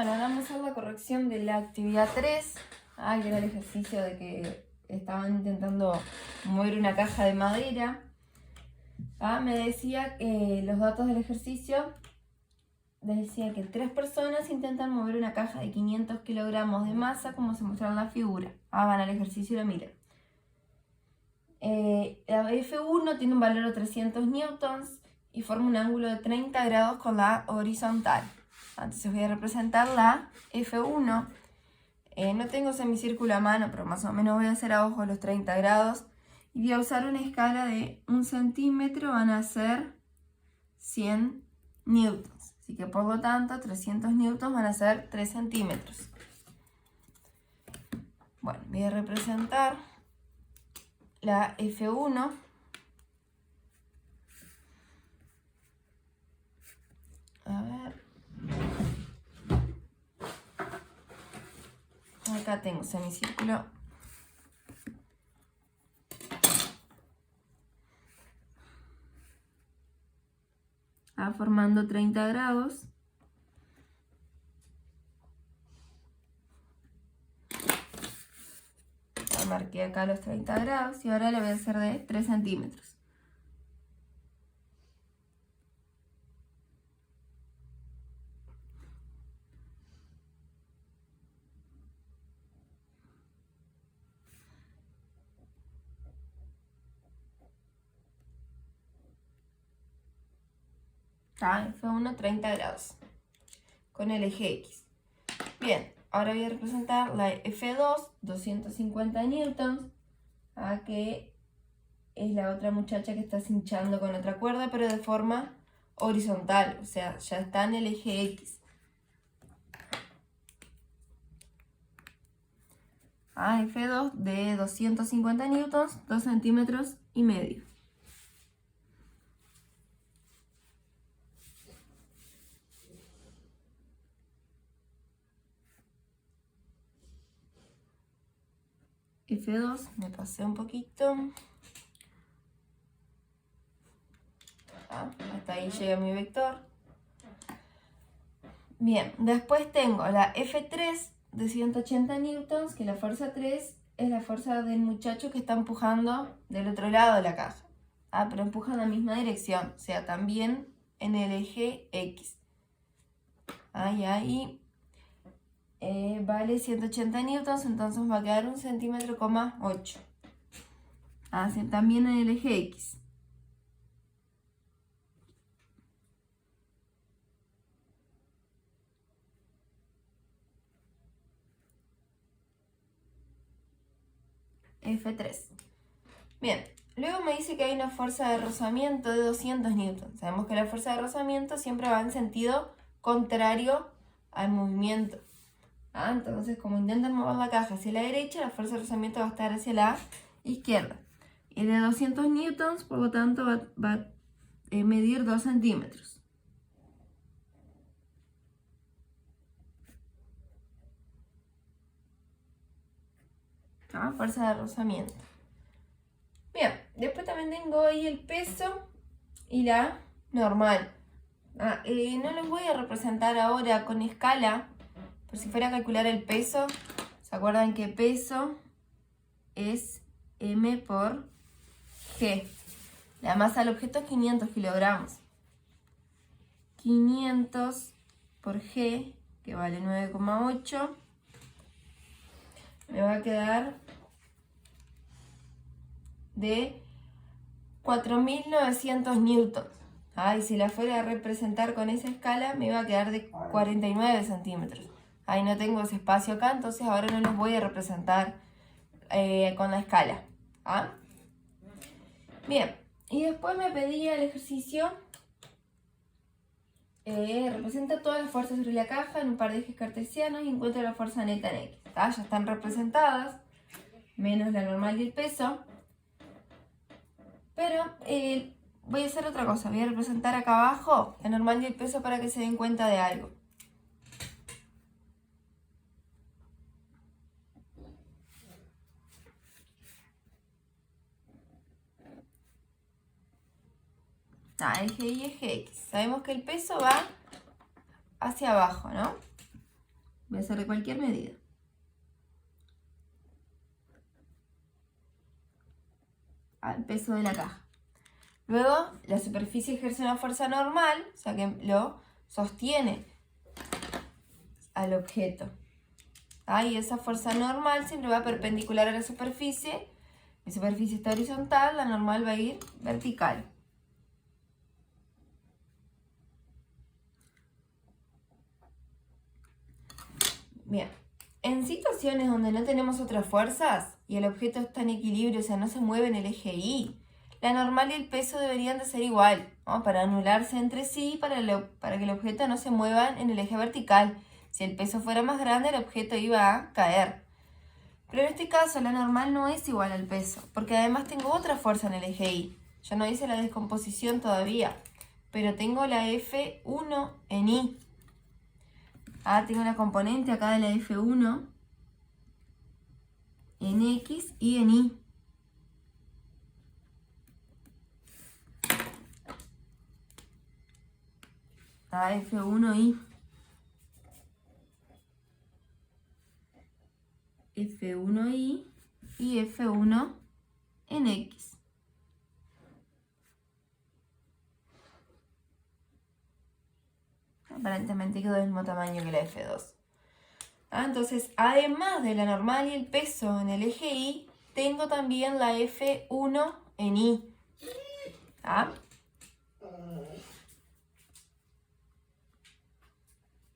Bueno, ahora vamos a hacer la corrección de la actividad 3, que era el ejercicio de que estaban intentando mover una caja de madera. Me decía los datos del ejercicio, decía que 3 personas intentan mover una caja de 500 kilogramos de masa, como se muestra en la figura. Van al ejercicio y lo miran. La F1 tiene un valor de 300 newtons y forma un ángulo de 30 grados con la horizontal. Entonces voy a representar la F1. No tengo semicírculo a mano, pero más o menos voy a hacer a ojo los 30 grados. Y voy a usar una escala de 1 centímetro, van a ser 100 newtons. Así que por lo tanto 300 newtons van a ser 3 centímetros. Bueno, voy a representar la F1. A ver. Acá tengo semicírculo. Formando 30 grados. Marqué acá los 30 grados y ahora le voy a hacer de 3 centímetros. F1 30 grados con el eje X. Bien, ahora voy a representar la F2, 250 newtons, que es la otra muchacha que está cinchando con otra cuerda, pero de forma horizontal, o sea, ya está en el eje X. F2 de 250 newtons, 2 centímetros y medio. F2, me pasé un poquito. Hasta ahí llega mi vector. Bien, después tengo la F3 de 180 newtons, que la fuerza 3 es la fuerza del muchacho que está empujando del otro lado de la caja. Pero empuja en la misma dirección, o sea, también en el eje X. Y ahí vale 180 newtons, entonces va a quedar 1,8 centímetros. También en el eje X. F3. Bien, luego me dice que hay una fuerza de rozamiento de 200 newtons. Sabemos que la fuerza de rozamiento siempre va en sentido contrario al movimiento. Entonces, como intentan mover la caja hacia la derecha, la fuerza de rozamiento va a estar hacia la izquierda. Y de 200 newtons, por lo tanto, va a medir 2 centímetros. Fuerza de rozamiento. Bien, después también tengo ahí el peso y la normal. No los voy a representar ahora con escala, por si fuera a calcular el peso. ¿Se acuerdan que peso es M por G? La masa del objeto es 500 kilogramos. 500 por G, que vale 9,8, me va a quedar de 4.900 newtons. Y si la fuera a representar con esa escala, me iba a quedar de 49 centímetros. No tengo ese espacio acá, entonces ahora no los voy a representar con la escala. Bien, y después me pedía el ejercicio. Representa todas las fuerzas sobre la caja en un par de ejes cartesianos y encuentra la fuerza neta en X. Ya están representadas, menos la normal y el peso. Pero voy a hacer otra cosa. Voy a representar acá abajo la normal y el peso para que se den cuenta de algo. Eje Y, eje X. Sabemos que el peso va hacia abajo, ¿no? Voy a hacerle cualquier medida. Al peso de la caja. Luego, la superficie ejerce una fuerza normal, o sea que lo sostiene al objeto. Y esa fuerza normal siempre va perpendicular a la superficie. Mi superficie está horizontal, la normal va a ir vertical. Bien, en situaciones donde no tenemos otras fuerzas y el objeto está en equilibrio, o sea, no se mueve en el eje Y, la normal y el peso deberían de ser igual, ¿no? Para anularse entre sí, para que el objeto no se mueva en el eje vertical. Si el peso fuera más grande, el objeto iba a caer. Pero en este caso, la normal no es igual al peso, porque además tengo otra fuerza en el eje Y. Yo no hice la descomposición todavía, pero tengo la F1 en Y. Tengo una componente acá de la F1 en X y en Y. F1Y. F1Y y F1 en X. Aparentemente quedó del mismo tamaño que la F2. Entonces, además de la normal y el peso en el eje Y, tengo también la F1 en Y.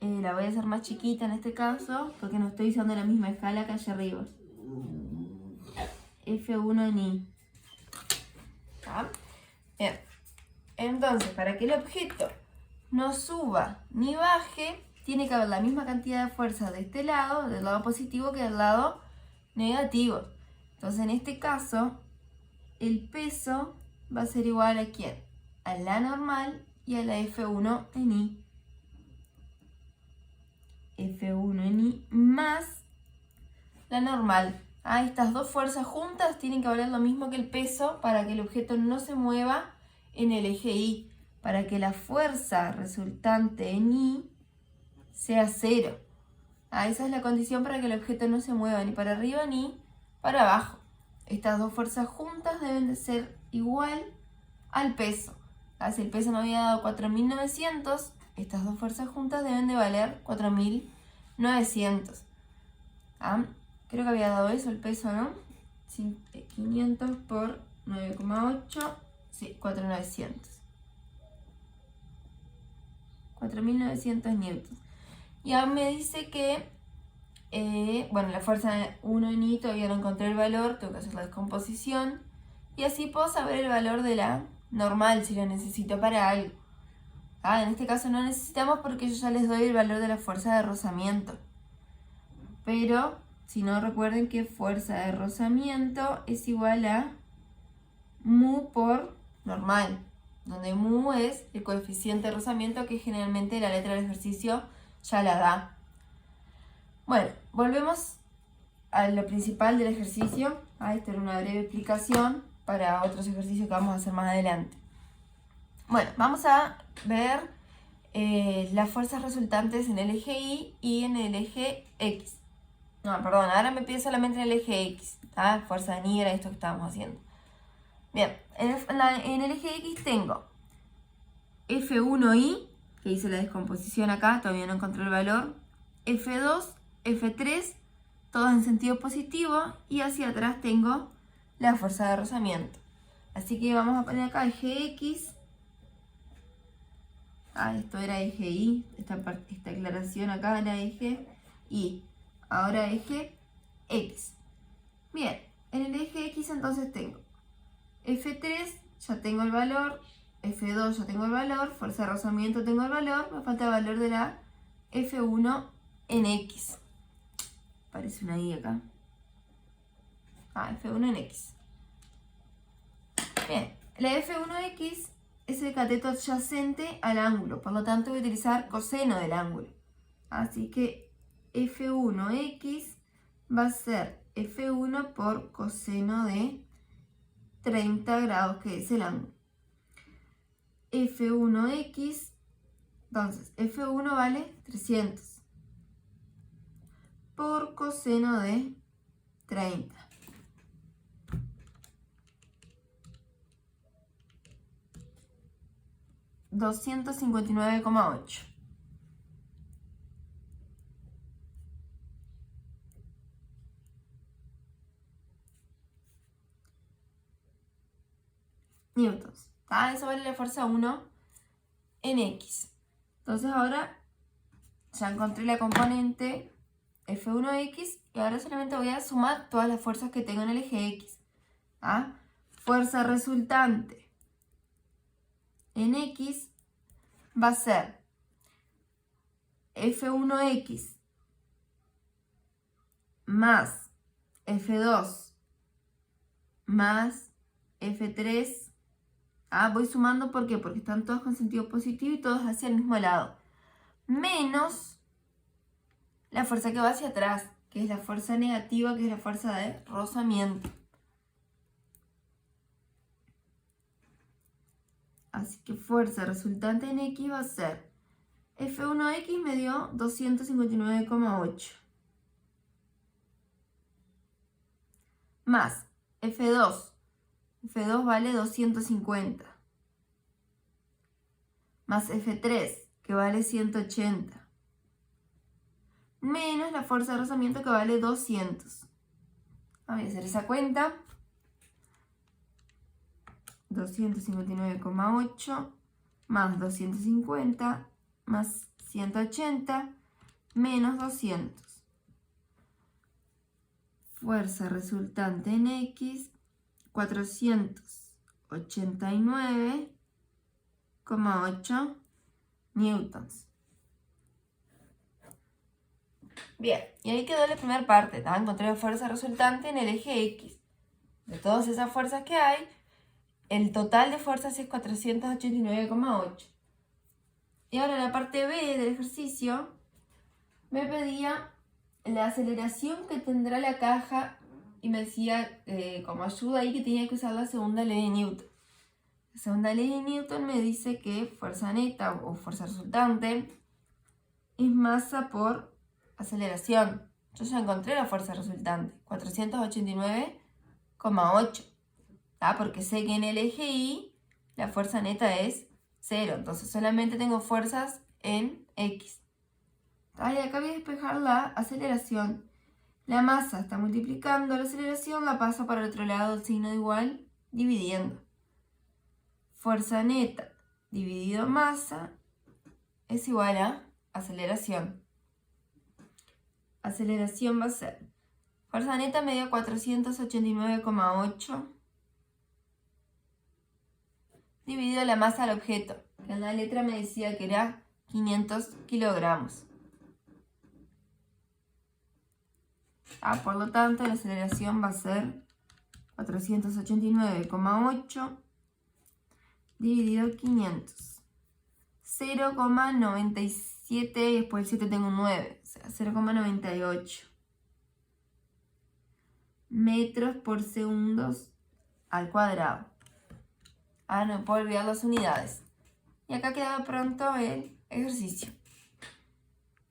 La voy a hacer más chiquita en este caso, porque no estoy usando la misma escala que allá arriba. F1 en Y. Bien. Entonces, para que el objeto no suba ni baje, tiene que haber la misma cantidad de fuerza de este lado, del lado positivo, que del lado negativo. Entonces, en este caso, el peso va a ser igual ¿a quién? A la normal y a la F1 en Y. F1 en Y más la normal. Estas dos fuerzas juntas tienen que valer lo mismo que el peso para que el objeto no se mueva en el eje Y, para que la fuerza resultante en Y sea 0. Esa es la condición para que el objeto no se mueva ni para arriba ni para abajo. Estas dos fuerzas juntas deben de ser igual al peso. Si el peso me había dado 4.900, estas dos fuerzas juntas deben de valer 4.900. Creo que había dado eso el peso, ¿no? 500 por 9,8. Sí, 4.900. 4.900 newtons. Y ahora me dice que, la fuerza 1 en Y todavía no encontré el valor, tengo que hacer la descomposición. Y así puedo saber el valor de la normal si lo necesito para algo. En este caso no necesitamos porque yo ya les doy el valor de la fuerza de rozamiento. Pero, si no, recuerden que fuerza de rozamiento es igual a mu por normal, donde mu es el coeficiente de rozamiento que generalmente la letra del ejercicio ya la da. Bueno, volvemos a lo principal del ejercicio. Esta era una breve explicación para otros ejercicios que vamos a hacer más adelante. Bueno, vamos a ver las fuerzas resultantes en el eje Y y en el eje X. No, perdón, ahora me pide solamente en el eje X. Fuerza de Y era esto que estábamos haciendo. Bien, en el eje X tengo F1Y, que hice la descomposición acá, todavía no encontré el valor. F2, F3, todos en sentido positivo. Y hacia atrás tengo la fuerza de rozamiento. Así que vamos a poner acá eje X. Esto era eje Y. Esta aclaración acá era eje Y. Ahora eje X. Bien, en el eje X entonces tengo F3, ya tengo el valor. F2 ya tengo el valor. Fuerza de rozamiento tengo el valor. Me falta el valor de la F1 en X. Parece una I acá. F1 en X. Bien, la F1X es el cateto adyacente al ángulo. Por lo tanto voy a utilizar coseno del ángulo. Así que F1X va a ser F1 por coseno de 30 grados, que es el ángulo. F1X, entonces F1 vale 300. por coseno de 30. $259,8. Newtons. Eso vale la fuerza 1 en X. Entonces ahora ya encontré la componente F1X y ahora solamente voy a sumar todas las fuerzas que tengo en el eje X. Fuerza resultante en X va a ser F1X más F2 más F3. Voy sumando, ¿por qué? Porque están todos con sentido positivo y todos hacia el mismo lado. Menos la fuerza que va hacia atrás, que es la fuerza negativa, que es la fuerza de rozamiento. Así que fuerza resultante en X va a ser F1X me dio 259,8. Más F2. F2 vale 250. Más F3, que vale 180. Menos la fuerza de rozamiento, que vale 200. Voy a hacer esa cuenta. 259,8 más 250 más 180 menos 200. Fuerza resultante en X, 489,8 newtons. Bien, y ahí quedó la primera parte. Encontré la fuerza resultante en el eje X. De todas esas fuerzas que hay, el total de fuerzas es 489,8. Y ahora la parte B del ejercicio me pedía la aceleración que tendrá la caja y me decía como ayuda ahí que tenía que usar la segunda ley de Newton. La segunda ley de Newton me dice que fuerza neta o fuerza resultante es masa por aceleración. Yo ya encontré la fuerza resultante, 489,8. Porque sé que en el eje Y la fuerza neta es 0. Entonces solamente tengo fuerzas en X. Y acá voy a despejar la aceleración. La masa está multiplicando la aceleración, la paso para el otro lado del signo de igual, dividiendo. Fuerza neta dividido masa es igual a aceleración. Aceleración va a ser, fuerza neta me dio 489,8 dividido la masa al objeto, que en la letra me decía que era 500 kilogramos. Por lo tanto, la aceleración va a ser 489,8 dividido 500. 0,97 y después el 7 tengo un 9, o sea, 0,98 metros por segundos al cuadrado. No puedo olvidar las unidades. Y acá queda pronto el ejercicio.